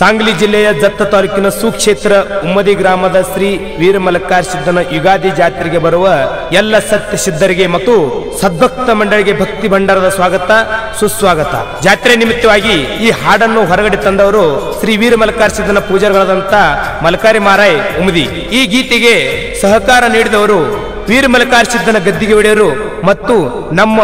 ಸಾಂಗ್ಲಿ ಜಿಲ್ಲೆಯ ಜತ್ತ ತಾಲೂಕಿನ ಸುಕ್ಷೇತ್ರ ಉಮ್ಮದಿ ಗ್ರಾಮದ ಶ್ರೀ ವೀರಮಲ್ಲಕಾರ್ಸಿದ್ದನ ಯುಗಾದಿ ಜಾತ್ರೆಗೆ ಬರುವ ಎಲ್ಲ ಸತ್ಯ ಸಿದ್ಧರಿಗೆ ಮತ್ತು ಸದ್ಭಕ್ತ ಮಂಡಳಿಗೆ ಭಕ್ತಿ ಭಂಡಾರದ ಸ್ವಾಗತ ಸುಸ್ವಾಗತ. ಜಾತ್ರೆ ನಿಮಿತ್ತವಾಗಿ ಈ ಹಾಡನ್ನು ಹೊರಗಡೆ ತಂದವರು ಶ್ರೀ ವೀರಮಲ್ಲಕಾರ್ಸಿದ್ದನ ಪೂಜಾರಿಗಳಾದಂತ ಮಲಕಾರಿ ಮಾರಾಯ್ ಉಮ್ಮದಿ. ಈ ಗೀತೆಗೆ ಸಹಕಾರ ನೀಡಿದವರು ವೀರಮಲ್ಲಕಾರ್ಸಿದ್ದನ ಗದ್ದಿಗೆ ಒಡೆಯರು ಮತ್ತು ನಮ್ಮ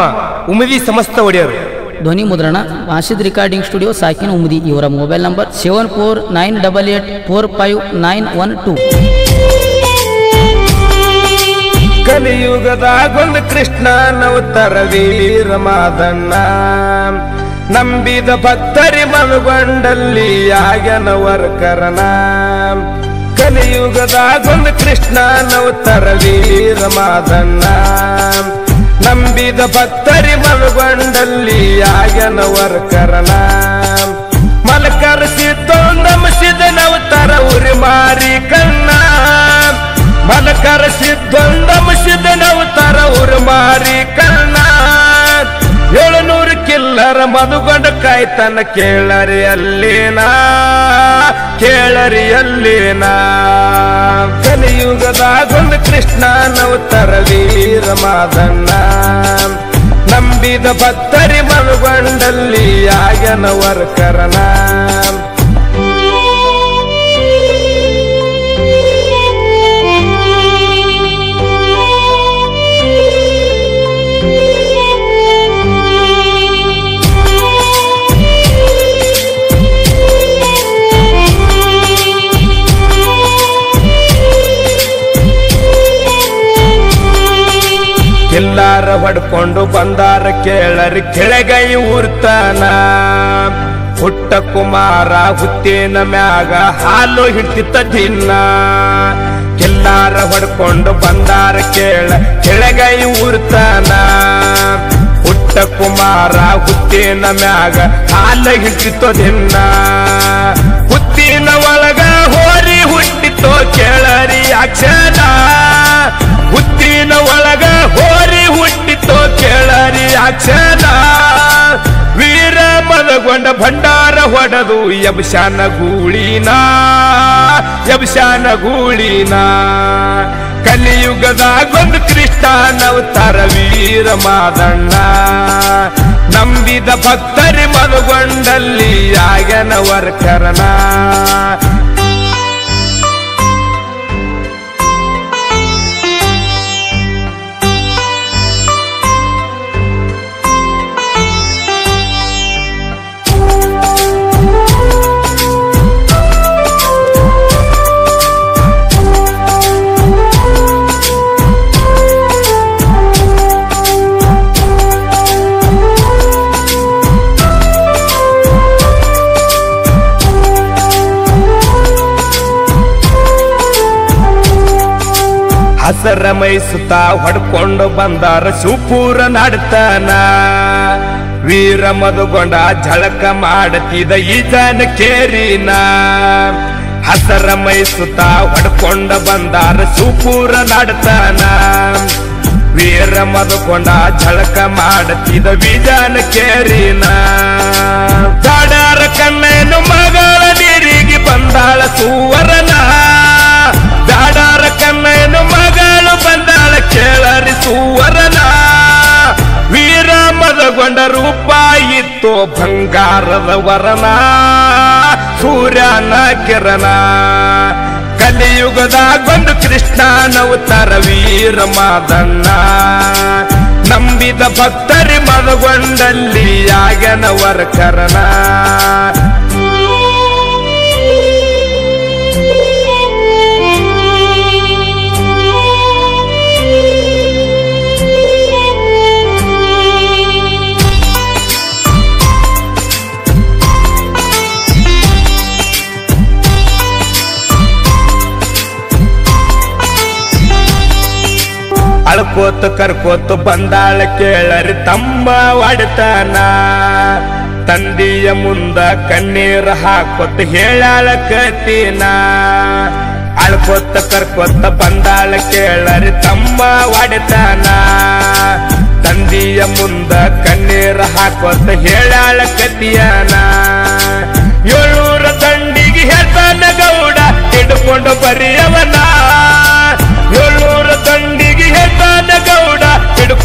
ಉಮ್ಮದಿ ಸಮಸ್ತ ಒಡೆಯರು. ಧ್ವನಿ ಮುದ್ರಣ ವಾಸಿದ್ ರೆಕಾರ್ಡಿಂಗ್ ಸ್ಟುಡಿಯೋ ಸಾಕಿನ ಉಮ್ಮದಿ. ಇವರ ಮೊಬೈಲ್ ನಂಬರ್ 7498845912. ಕಲಿಯುಗದಾಗೊಂದು ಕೃಷ್ಣನವತಾರ ವೀರ ಮಾದಣ್ಣ, ನಂಬಿದ ಭಕ್ತರಿ ಮನಗೊಂಡಲ್ಲಿ ಆಗನವರ ಕರಣ. ಕಲಿಯುಗದಾಗೊಂದು ಕೃಷ್ಣನವತಾರ ವೀರ ಮಾದಣ್ಣ, ನಂಬಿದ ಭಕ್ತರಿ ಮನಗೊಂಡಲ್ಲಿ ಆಗನವರ ಕರಣ. ಮಲಕರಿಸಿದ್ದು ನಮಸಿದನವತಾರ ಉರಿ ಮಾರಿ ಕಣ್ಣ, ಮಲಕರಿಸಿದ್ದು ನಮಸಿದನವತಾರ ಉರಿ ಮಾರಿ ಕಣ್ಣ. 700 ಕಿಲ್ಲರ ಮದುಗೊಂಡ ಕಾಯ್ತನ ಕೇಳರಿ ಅಲ್ಲೇನಾ, ಕೇಳರಿ ಅಲ್ಲೇನಾ. ಕಲಿಯುಗದಾಗೊಂದು ಕೃಷ್ಣನವತಾರ ವೀರ ಮಾದಣ್ಣ, ನಂಬಿದ ಭಕ್ತರಿ ಮನಗೊಂಡಲ್ಲಿ ಆಗನವರ ಕರಣ. ಎಲ್ಲಾರ ಹೊಡ್ಕೊಂಡು ಬಂದಾರ ಕೇಳರಿ ಕೆಳಗೈ ಊರ್ತಾನ. ಹುಟ್ಟ ಕುಮಾರ ಹುತ್ತೇನ ಮ್ಯಾಗ ಹಾಲು ಹಿಡ್ತಿತ್ತ ದಿನ. ಎಲ್ಲಾರ ಹೊಡ್ಕೊಂಡು ಬಂದಾರ ಕೇಳ ಕೆಳಗೈ ಊರ್ತಾನ. ಹುಟ್ಟ ಕುಮಾರ ಹುತ್ತೇನ ಮ್ಯಾಗ ಹಾಲು ಹಿಡ್ತಿತ್ತೋ ದಿನ. ಹುತ್ತಿನ ಒಳಗ ಹೋರಿ ಹುಟ್ಟಿತೋ ಕೇಳರಿ ಅಕ್ಷರ. ಹುತ್ತಿನ ಒಳಗ ಹೋರಿ ಹುಟ್ಟಿತೋ ಕೇಳರಿ ಅಕ್ಷರ. ವೀರ ಮದಗೊಂಡ ಭಂಡಾರ ಹೊಡೆದು ಯಬ್ಶಾನ ಗೂಳಿನ, ಯಬ್ಶಾನ ಗೂಳಿನ. ಕಲಿಯುಗದಾಗೊಂದು ಕೃಷ್ಣನವತಾರ ವೀರ ಮಾದಣ್ಣ, ನಂಬಿದ ಭಕ್ತರಿ ಮನಗೊಂಡಲ್ಲಿ ಆಗನವರ ಕರಣ. ಹಸರ ಮೈಸುತ್ತ ಹೊಡ್ಕೊಂಡು ಬಂದಾರ ಶಿವಪುರ ನಾಡ್ತಾನ. ವೀರ ಮದಗೊಂಡ ಝಳಕ ಮಾಡತಿದ ಈಜನ ಕೇರಿನ. ಹಸರ ಮೈಸುತ್ತ ಹೊಡ್ಕೊಂಡ ಬಂದಾರ ಶಿವಪುರ ನಾಡ್ತಾನ. ವೀರ ಮದಗೊಂಡ ಝಳಕ ಮಾಡತಿದ ಬೀಜನ ಕೇರಿನ. ದಾಡಾರ ಕಣ್ಣೇನು ಮಗಳ ನೀರಿಗೆ ಬಂದಾಳ ಸುವರನ. ದಾಡಾರ ಕಣ್ಣೇನು ಮಗಳು ಬಂದಾಳ ಕೇಳರಿ ಸುವರನ. ವೀರ ಮದಗೊಂಡ ರೂಪ ಇತ್ತು ಬಂಗಾರದ ವರನ, ಸೂರ್ಯನ ಕಿರಣ. ಕಲಿಯುಗದಾಗೊಂದು ಕೃಷ್ಣನವತಾರ ವೀರ ಮಾದಣ್ಣ, ನಂಬಿದ ಭಕ್ತರಿ ಮದಗೊಂಡಲ್ಲಿ ಆಗನವರ ಕರಣ. ಅಳ್ಕೋತ ಕರ್ಕೋತ ಬಂದಾಳ ಕೇಳರಿ ತಮ್ಮ ಒಡತನ. ತಂದೆಯ ಮುಂದ ಕಣ್ಣೀರ ಹಾಕೋತ ಹೇಳಾಳ ಕತಿನ. ಅಳ್ಕೋತ ಕರ್ಕೋತ ಬಂದಾಳ ಕೇಳರಿ ತಮ್ಮ ಒಡತನ. ತಂದೆಯ ಮುಂದ ಕಣ್ಣೀರ ಹಾಕೋತ ಹೇಳಾಳ ಕತಿಯನ. 700 ದಂಡಿಗೆ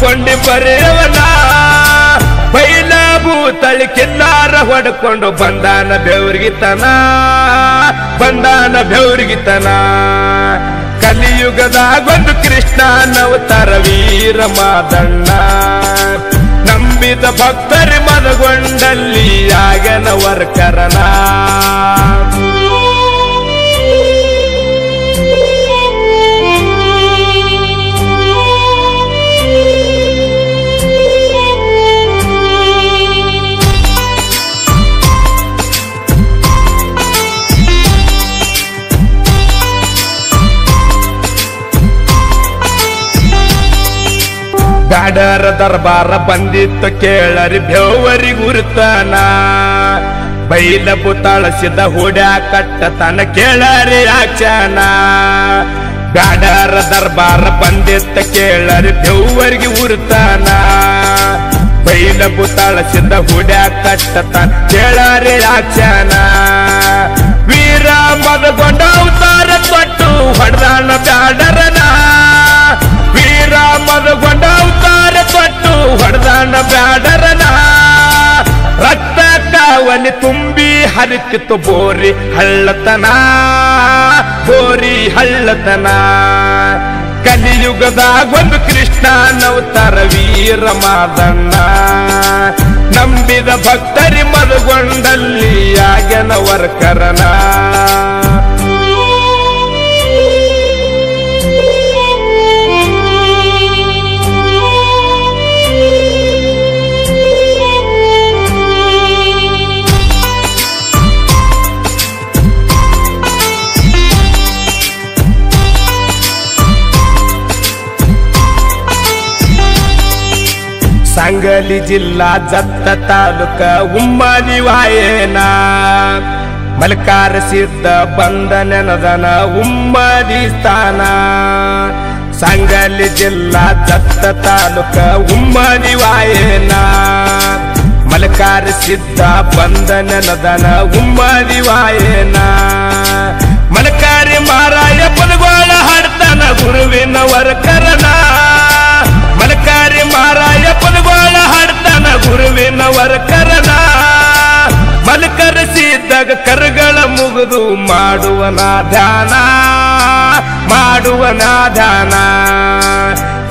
ಕೊಂಡಿ ಬರೆಯವನ ಬೈಲ ಭೂತಳಿ ಕಿನ್ನಾರ ಹೊಡ್ಕೊಂಡು ಬಂದಾನ ಬೆವರಿಗಿತನ ಕಲಿಯುಗದಾಗೊಂದು ಕೃಷ್ಣನವತಾರ ವೀರ ಮಾದಣ್ಣ ನಂಬಿದ ಭಕ್ತರಿ ಮನಗೊಂಡಲ್ಲಿ ಆಗನ ವರ್ಕರನ ಬ್ಯಾಡರ ದರ್ಬಾರ ಬಂದಿತ್ತು ಕೇಳರಿ ಬೆವರಿ ಗುರುತನ ಬೈಲ ಬುತಾಳಸಿದ ಹುಡ್ಯಾ ಕಟ್ಟತನ ಕೇಳರಿ ಯಾಚನ ಬ್ಯಾಡರ ದರ್ಬಾರ ಬಂದಿತ್ತ ಕೇಳರಿ ಬೆವರಿಗೆ ಉರುತನ ಬೈಲ ಬುತಾಳಸಿದ ಹುಡ್ಯಾ ಕಟ್ಟತನ ಕೇಳರಿ ಯಾಚನ ವೀರ ಮದಗೊಂಡ ಅವತಾರ ಕೊಟ್ಟು ಹೊಡೆದಾಣ ಬ್ಯಾಡರನ ವೀರ ಮದಗೊಂಡ ಅವತಾರ ಕೊಟ್ಟು ಹೊಡೆದಾಣ ಬ್ಯಾಡರನ ರಕ್ತ ಕಾವಲಿ ತುಂಬಿ ಹರಿತಿತ್ತು ಬೋರಿ ಹಳ್ಳತನ ಕಲಿಯುಗದಾಗೊಂದು ಕೃಷ್ಣನವತಾರ ವೀರ ಮಾದಣ್ಣ ನಂಬಿದ ಭಕ್ತರಿ ಮದಗೊಂಡಲ್ಲಿ ಆಗನ ವರ್ಕರನ सांगली जिल्हा जत तालुक उम्मादी वायेना मलकार सिद्ध बंधनदन उम्मादी स्थान सांगली जिल्हा जत तालुक उम्मादी वायेना मलकार सिद्ध बंधनदन उम्मादी वायेना मलकारी माराय पलगोಳ हाडताನ गुरुविನ ವರ್ಕರನ ಮಲಕಾರಿ ಮಾರಾಯ ಪಲಗೋಳ ಹಾಡ್ತಾನ ಗುರುವಿನ ವರ್ಕರನ ಮಲಕರಿಸಿದ್ದಾಗ ಕರುಗಳ ಮುಗಿದು ಮಾಡುವನ ಧ್ಯಾನ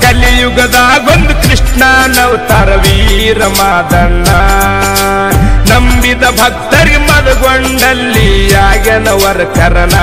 ಕಲಿಯುಗದಾಗೊಂದು ಕೃಷ್ಣನವತಾರ ವೀರ ಮಾದಣ್ಣ ನಂಬಿದ ಭಕ್ತರಿಗೆ ಮದಗೊಂಡಲ್ಲಿ ಆಗನ ವರ್ಕರನ